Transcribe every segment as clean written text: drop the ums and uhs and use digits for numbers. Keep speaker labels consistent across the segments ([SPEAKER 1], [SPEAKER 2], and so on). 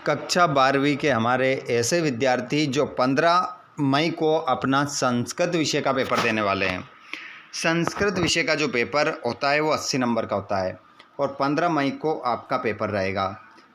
[SPEAKER 1] कक्षा 12वीं के हमारे ऐसे विद्यार्थी जो 15 मई को अपना संस्कृत विषय का पेपर देने वाले हैं। संस्कृत विषय का जो पेपर होता है वो 80 नंबर का होता है और 15 मई को आपका पेपर रहेगा।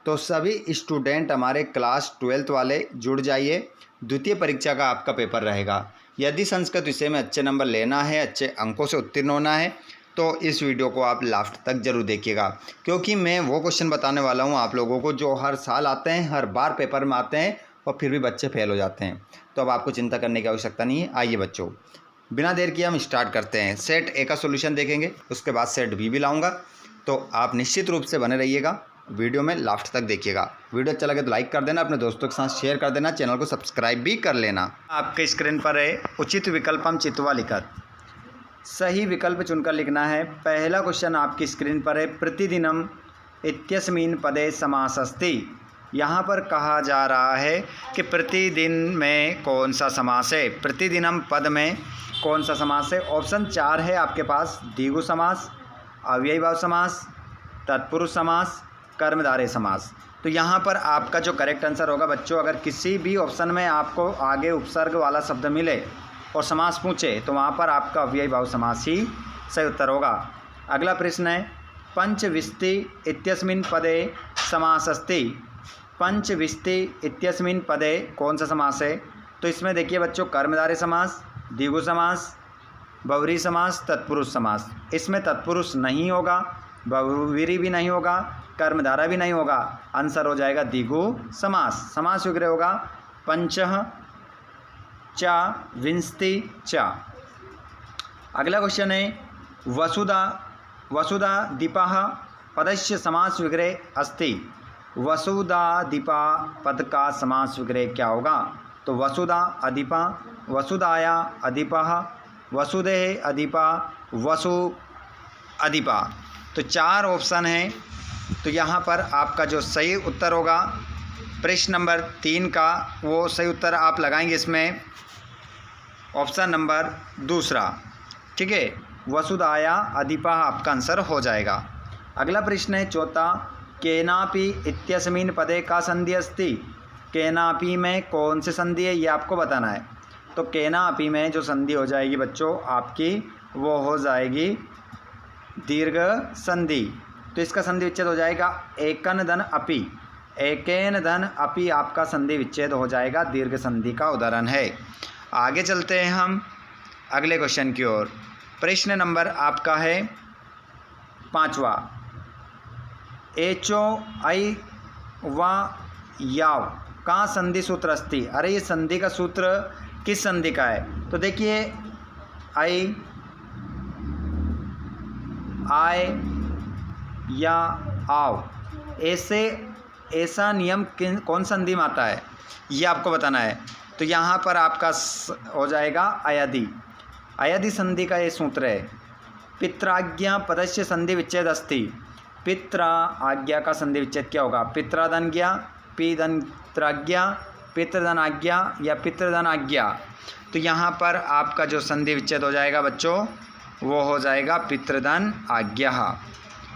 [SPEAKER 1] तो सभी स्टूडेंट हमारे क्लास 12th वाले जुड़ जाइए। द्वितीय परीक्षा का आपका पेपर रहेगा। यदि संस्कृत विषय में अच्छे नंबर लेना है, अच्छे अंकों से उत्तीर्ण होना है, तो इस वीडियो को आप लास्ट तक ज़रूर देखिएगा, क्योंकि मैं वो क्वेश्चन बताने वाला हूँ आप लोगों को जो हर साल आते हैं, हर बार पेपर में आते हैं और फिर भी बच्चे फेल हो जाते हैं। तो अब आपको चिंता करने की आवश्यकता नहीं है। आइए बच्चों, बिना देर किए हम स्टार्ट करते हैं। सेट ए का सोल्यूशन देखेंगे, उसके बाद सेट बी भी लाऊंगा। तो आप निश्चित रूप से बने रहिएगा, वीडियो में लास्ट तक देखिएगा। वीडियो अच्छा लगे तो लाइक कर देना, अपने दोस्तों के साथ शेयर कर देना, चैनल को सब्सक्राइब भी कर लेना। आपके स्क्रीन पर है उचित विकल्पम चित्वा लिखत, सही विकल्प चुनकर लिखना है। पहला क्वेश्चन आपकी स्क्रीन पर है, प्रतिदिनम इत्यस्मिन् पदे समास अस्ति। यहाँ पर कहा जा रहा है कि प्रतिदिन में कौन सा समास है, प्रतिदिनम पद में कौन सा समास है। ऑप्शन 4 है आपके पास, द्विगु समास, अव्ययी भाव समास, तत्पुरुष समास, कर्मधारय समास। तो यहाँ पर आपका जो करेक्ट आंसर होगा बच्चों, अगर किसी भी ऑप्शन में आपको आगे उपसर्ग वाला शब्द मिले और समास पूछे तो वहाँ पर आपका अव्ययी भाव समास ही सही उत्तर होगा। अगला प्रश्न है, पंचविंशति इत्यस्मिन् पदे समास अस्ति। पंचविंशति इत्यस्मिन् पदे कौन सा समास है? तो इसमें देखिए बच्चों, कर्मधारय समास, द्विगु समास, बहुव्रीहि समास, तत्पुरुष समास। इसमें तत्पुरुष नहीं होगा, बहुव्रीहि भी नहीं होगा, कर्मधारय भी नहीं होगा। आंसर हो जाएगा द्विगु समास। समास विग्रह होगा पंचः चा विंशति चा। अगला क्वेश्चन है, वसुधा दीपः पदस्य समास विग्रह अस्ति। वसुधा दीपा पद का समास विग्रह क्या होगा? तो वसुधा अधिपा, वसुधाया अधिपः, वसुधेः अधिपा, वसु अधिपा। तो 4 ऑप्शन हैं। तो यहाँ पर आपका जो सही उत्तर होगा प्रश्न नंबर 3 का, वो सही उत्तर आप लगाएंगे इसमें ऑप्शन नंबर 2। ठीक है, वसुधाया अधिपा आपका आंसर हो जाएगा। अगला प्रश्न है 4, केनापि इत्यस्मिन् पदे का संधि अस्ति। केनापि में कौन सी संधि है ये आपको बताना है। तो केनापि में जो संधि हो जाएगी बच्चों आपकी, वो हो जाएगी दीर्घ संधि। तो इसका संधि विच्छेद हो जाएगा एकेन धन अपि। एकेन धन अपि आपका संधि विच्छेद हो जाएगा, दीर्घ संधि का उदाहरण है। आगे चलते हैं हम अगले क्वेश्चन की ओर। प्रश्न नंबर आपका है 5वां, एचो आई व याव का संधि सूत्र अस्ति। अरे ये संधि का सूत्र किस संधि का है? तो देखिए, आई, आय या आव, ऐसा नियम कौन संधि में आता है ये आपको बताना है। तो यहाँ पर आपका हो जाएगा अयदि। अयदि संधि का ये सूत्र है। पित्राज्ञा पदस्य संधि विच्छेद अस्ति। पित्रा आज्ञा का संधि विच्छेद क्या होगा? पित्रादन ज्ञा, पितृज्ञा, पितृधन आज्ञा या पितृधन आज्ञा। तो यहाँ पर आपका जो संधि विच्छेद हो जाएगा बच्चों, वो हो जाएगा पितृधन आज्ञा।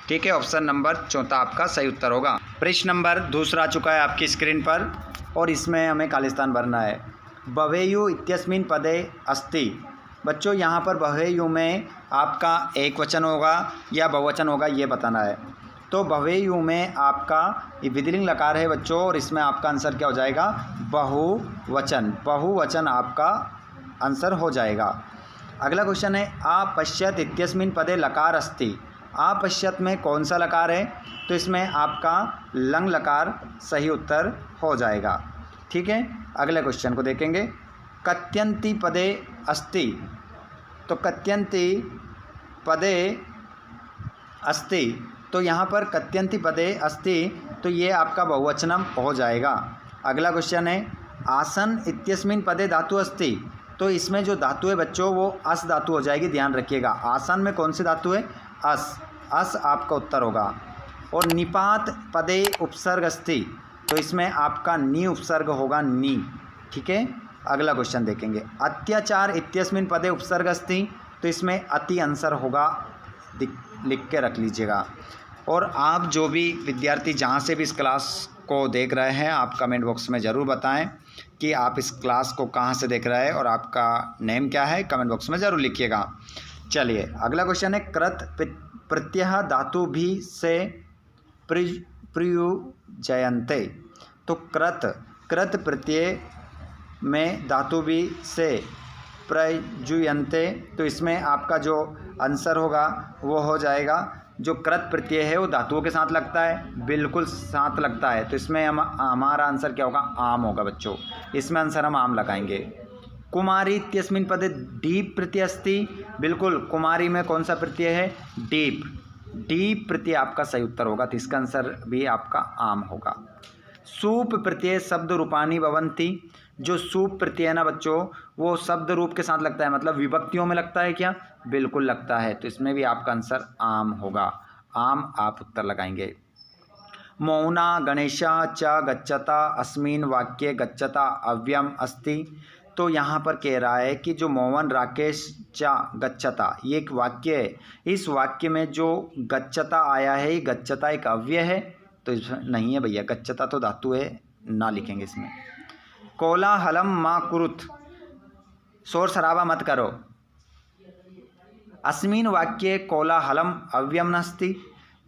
[SPEAKER 1] ठीक है, ऑप्शन नंबर 4 आपका सही उत्तर होगा। प्रश्न नंबर 2 आ चुका है आपकी स्क्रीन पर और इसमें हमें खालिस्तान भरना है। भवेयु इत्यस्मिन् पदे अस्ति। बच्चों यहाँ पर भवेयु में आपका एक वचन होगा या बहुवचन होगा ये बताना है। तो भवेयु में आपका ये विधिलिंग लकार है बच्चों, और इसमें आपका आंसर क्या हो जाएगा? बहुवचन। बहुवचन आपका आंसर हो जाएगा। अगला क्वेश्चन है, आपश्यत इत्यस्मिन् पदे लकार अस्ति। आपश्यत में कौन सा लकार है? तो इसमें आपका लंग लकार सही उत्तर हो जाएगा। ठीक है, अगले क्वेश्चन को देखेंगे। कत्यंती पदे अस्ति। तो कत्यंती पदे अस्ति, तो यहाँ पर कत्यंती पदे अस्ति, तो ये आपका बहुवचनम हो जाएगा। अगला क्वेश्चन है, आसन इत्यस्मिन् पदे धातु अस्ति। तो इसमें जो धातु है बच्चों वो अस धातु हो जाएगी, ध्यान रखिएगा। आसन में कौन सी धातु है? अस। अस आपका उत्तर होगा। और निपात पदे उपसर्ग अस्ति, तो इसमें आपका नी उपसर्ग होगा, नी। ठीक है, अगला क्वेश्चन देखेंगे। अत्याचार इत्यस्मिन् पदे उपसर्ग अस्ति, तो इसमें अति आंसर होगा, लिख के रख लीजिएगा। और आप जो भी विद्यार्थी जहाँ से भी इस क्लास को देख रहे हैं आप कमेंट बॉक्स में ज़रूर बताएं कि आप इस क्लास को कहाँ से देख रहे हैं और आपका नेम क्या है, कमेंट बॉक्स में ज़रूर लिखिएगा। चलिए अगला क्वेश्चन है, कृत प्रत्यय धातु भी से प्रयुज्यन्ते। तो कृत प्रत्यय में धातु भी से प्रयुज्यन्ते, तो इसमें आपका जो आंसर होगा वो हो जाएगा, जो कृत प्रत्यय है वो धातुओं के साथ लगता है, बिल्कुल साथ लगता है, तो इसमें हमारा आंसर क्या होगा, आम होगा बच्चों। इसमें आंसर हम आम लगाएंगे। कुमारी इत्यस्मिन् पदे डीप प्रत्यय अस्ति, बिल्कुल कुमारी में कौन सा प्रत्यय है, डीप प्रत्यय आपका सही उत्तर होगा, तो इसका आंसर भी आपका आम होगा। सूप प्रत्यय शब्द रूपानी भवन्ति, जो सूप प्रत्यय है ना बच्चों वो शब्द रूप के साथ लगता है, मतलब विभक्तियों में लगता है क्या, बिल्कुल लगता है, तो इसमें भी आपका आंसर आम होगा, आम आप उत्तर लगाएंगे। मौना गणेशा च गच्छता अस्मिन् वाक्ये गच्छता अव्ययम अस्ति। तो यहाँ पर कह रहा है कि जो मोहन राकेश चा गच्छता ये एक वाक्य है, इस वाक्य में जो गच्छता आया है ये गच्छता एक अव्यय है, तो नहीं है भैया, गच्छता तो धातु है, ना लिखेंगे इसमें। कोलाहलम मा कुरुत, शोर शराबा मत करो। अस्मिन् वाक्ये कोलाहलम अव्ययम नास्ति,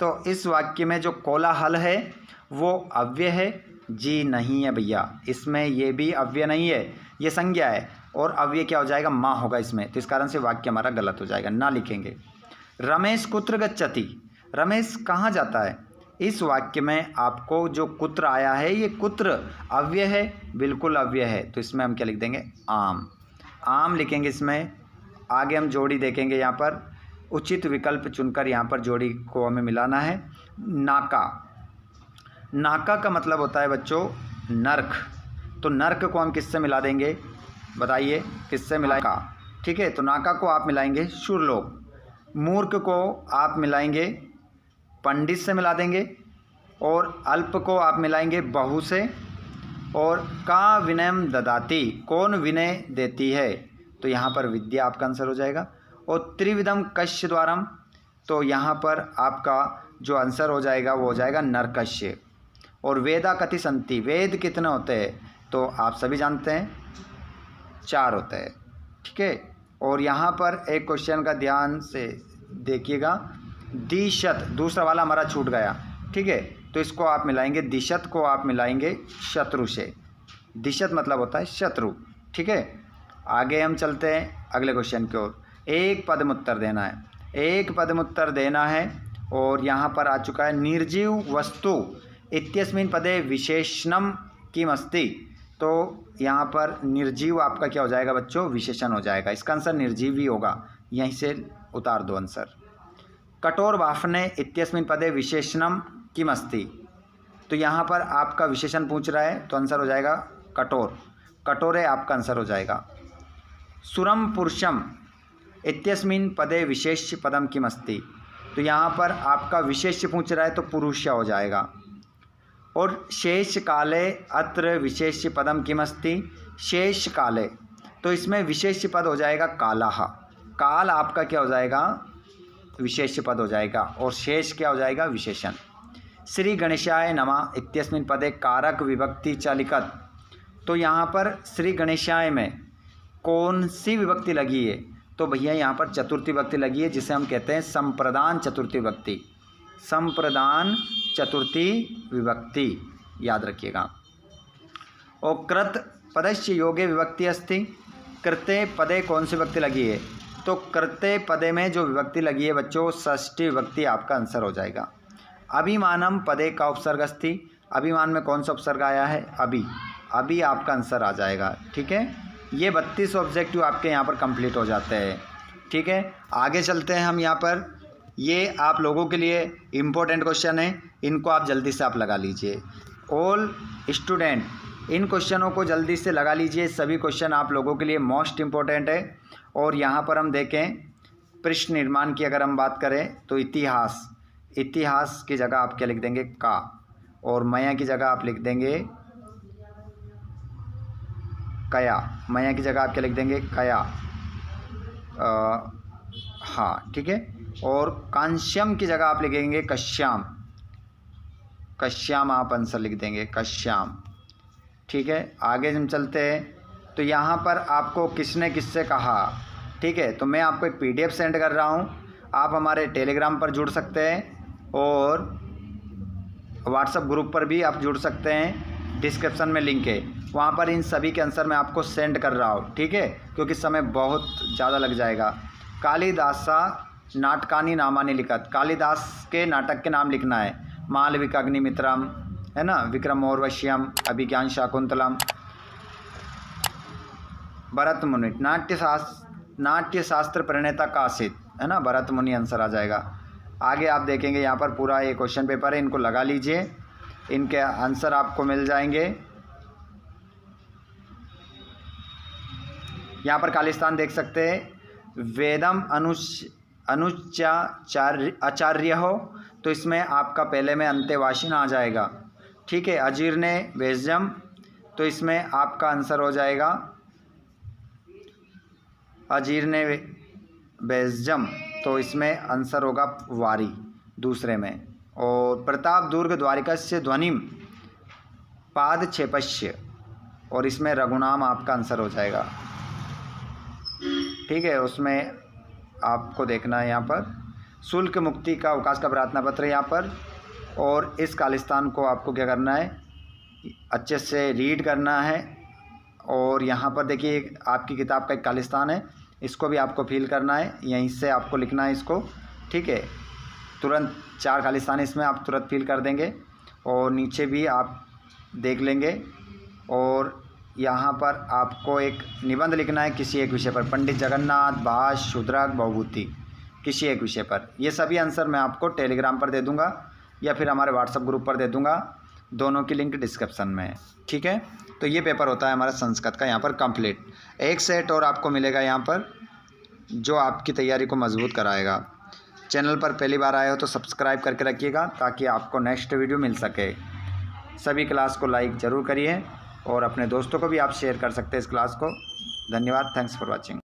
[SPEAKER 1] तो इस वाक्य में जो कोलाहल है वो अव्यय है, जी नहीं है भैया, इसमें ये भी अव्यय नहीं है, ये संज्ञा है, और अव्यय क्या हो जाएगा, माँ होगा इसमें, तो इस कारण से वाक्य हमारा गलत हो जाएगा, ना लिखेंगे। रमेश कुत्र गच्छति, रमेश कहाँ जाता है, इस वाक्य में आपको जो कुत्र आया है ये कुत्र अव्यय है, बिल्कुल अव्यय है, तो इसमें हम क्या लिख देंगे, आम लिखेंगे इसमें। आगे हम जोड़ी देखेंगे, यहाँ पर उचित विकल्प चुनकर यहाँ पर जोड़ी को हमें मिलाना है। नाका का मतलब होता है बच्चों नर्क, तो नर्क को हम किससे मिला देंगे, बताइए किससे मिलाएगा, ठीक है, तो नाका को आप मिलाएंगे शूरलोक, मूर्ख को आप मिलाएंगे पंडित से मिला देंगे, और अल्प को आप मिलाएंगे बहु से, और का विनयम ददाती, कौन विनय देती है, तो यहाँ पर विद्या आपका आंसर हो जाएगा। और त्रिविधम कश्य द्वारम, तो यहाँ पर आपका जो आंसर हो जाएगा वो हो जाएगा नरकश्य। और वेदा कति संति, वेद कितने होते हैं, तो आप सभी जानते हैं 4 होते हैं, ठीक है। और यहाँ पर एक क्वेश्चन का ध्यान से देखिएगा, दिशत दूसरा वाला हमारा छूट गया, ठीक है, तो इसको आप मिलाएंगे, दिशत को आप मिलाएंगे शत्रु से, दिशत मतलब होता है शत्रु, ठीक है। आगे हम चलते हैं अगले क्वेश्चन की ओर। एक पद में उत्तर देना है, एक पद में उत्तर देना है, और यहाँ पर आ चुका है निर्जीव वस्तु इत्यस्मिन् पदे विशेषणम किम अस्ति, तो यहाँ पर निर्जीव आपका क्या हो जाएगा बच्चों, विशेषण हो जाएगा, इसका आंसर निर्जीव ही होगा, यहीं से उतार दो आंसर। कठोर वाफने इत्यस्मिन् पदे विशेषणम किम अस्ति, तो यहाँ पर आपका विशेषण पूछ रहा है, तो आंसर हो जाएगा कठोर, कठोरे आपका आंसर हो जाएगा। सुरम पुरुषम इत्यस्मिन् पदे विशेष्य पदम किम अस्ति, तो यहाँ पर आपका विशेष्य पूछ रहा है, तो पुरुष हो जाएगा। और शेष काले अत्र विशेष्य पदम किम अस्ति, शेष काले, तो इसमें विशेष्य पद हो जाएगा कालाह, काल आपका क्या हो जाएगा, विशेष्य पद हो जाएगा, और शेष क्या हो जाएगा, विशेषण। श्री गणेशाय नमः इत्यस्मिन् पदे कारक विभक्ति च लिखत, तो यहाँ पर श्री गणेशाय में कौन सी विभक्ति लगी है, तो भैया यहाँ पर चतुर्थी विभक्ति लगी है, जिसे हम कहते हैं संप्रदान चतुर्थी विभक्ति, संप्रदान चतुर्थी विभक्ति, याद रखिएगा। और कृत पदस्य योगे विभक्ति अस्ति, कृते पदे कौन सी विभक्ति लगी है, तो कृते पदे में जो विभक्ति लगी है बच्चों षष्ठी विभक्ति आपका आंसर हो जाएगा। अभिमानम पदे का उपसर्ग अस्ति, अभिमान में कौन सा उपसर्ग आया है, अभी आपका आंसर आ जाएगा, ठीक है। ये 32 ऑब्जेक्टिव आपके यहाँ पर कंप्लीट हो जाते हैं, ठीक है। आगे चलते हैं हम यहाँ पर, ये आप लोगों के लिए इम्पोर्टेंट क्वेश्चन है, इनको आप जल्दी से आप लगा लीजिए। ऑल स्टूडेंट इन क्वेश्चनों को जल्दी से लगा लीजिए, सभी क्वेश्चन आप लोगों के लिए मोस्ट इम्पोर्टेंट है। और यहाँ पर हम देखें प्रश्न निर्माण की अगर हम बात करें, तो इतिहास, इतिहास की जगह आप क्या लिख देंगे, का, और मया की जगह आप लिख देंगे कया, मया की जगह आप क्या लिख देंगे, कया, हाँ ठीक है। और कांश्यम की जगह आप लिखेंगे कश्याम, कश्याम आप आंसर लिख देंगे, कश्याम। ठीक है, आगे हम चलते हैं। तो यहाँ पर आपको किसने किससे कहा, ठीक है, तो मैं आपको एक PDF सेंड कर रहा हूँ। आप हमारे टेलीग्राम पर जुड़ सकते हैं और व्हाट्सएप ग्रुप पर भी आप जुड़ सकते हैं। डिस्क्रिप्शन में लिंक है, वहाँ पर इन सभी के आंसर मैं आपको सेंड कर रहा हूँ, ठीक है, क्योंकि समय बहुत ज़्यादा लग जाएगा। कालिदासा नाटकानी नामानि लिखत, कालिदास के नाटक के नाम लिखना है। मालविकाग्निमित्रम, है ना, विक्रमोर्वश्यम, अभिज्ञान शाकुंतलम, भरत मुनि, नाट्य शास्त्र प्रणेता कासित, है ना, भरत मुनि आंसर आ जाएगा। आगे आप देखेंगे यहाँ पर पूरा ये क्वेश्चन पेपर है, इनको लगा लीजिए, इनके आंसर आपको मिल जाएंगे। यहाँ पर खालिस्तान देख सकते हैं। वेदम आचार्य हो, तो इसमें आपका पहले में अंत्यवासिन आ जाएगा, ठीक है। अजीर्णे वेजम, तो इसमें आपका आंसर हो जाएगा अजीर्णे वेजम, तो इसमें आंसर होगा वारी दूसरे में। और प्रताप दुर्ग द्वारिका से ध्वनिम पाद क्षेपश्य, और इसमें रघुनाम आपका आंसर हो जाएगा, ठीक है। उसमें आपको देखना है यहाँ पर शुल्क मुक्ति का अवकाश का प्रार्थना पत्र यहाँ पर। और इस खालिस्तान को आपको क्या करना है, अच्छे से रीड करना है। और यहाँ पर देखिए आपकी किताब का एक खालिस्तान है, इसको भी आपको फिल करना है, यहीं से आपको लिखना है इसको, ठीक है। तुरंत 4 खालिस्तान इसमें आप तुरंत फिल कर देंगे। और नीचे भी आप देख लेंगे। और यहाँ पर आपको एक निबंध लिखना है किसी एक विषय पर, पंडित जगन्नाथ, भाष, शूद्रक, भवभूति, किसी एक विषय पर। ये सभी आंसर मैं आपको टेलीग्राम पर दे दूँगा या फिर हमारे व्हाट्सएप ग्रुप पर दे दूँगा, दोनों की लिंक डिस्क्रिप्शन में है, ठीक है। तो ये पेपर होता है हमारा संस्कृत का यहाँ पर कंप्लीट। एक सेट और आपको मिलेगा यहाँ पर जो आपकी तैयारी को मजबूत कराएगा। चैनल पर पहली बार आए हो तो सब्सक्राइब करके रखिएगा ताकि आपको नेक्स्ट वीडियो मिल सके। सभी क्लास को लाइक ज़रूर करिए और अपने दोस्तों को भी आप शेयर कर सकते हैं इस क्लास को। धन्यवाद, थैंक्स फॉर वॉचिंग।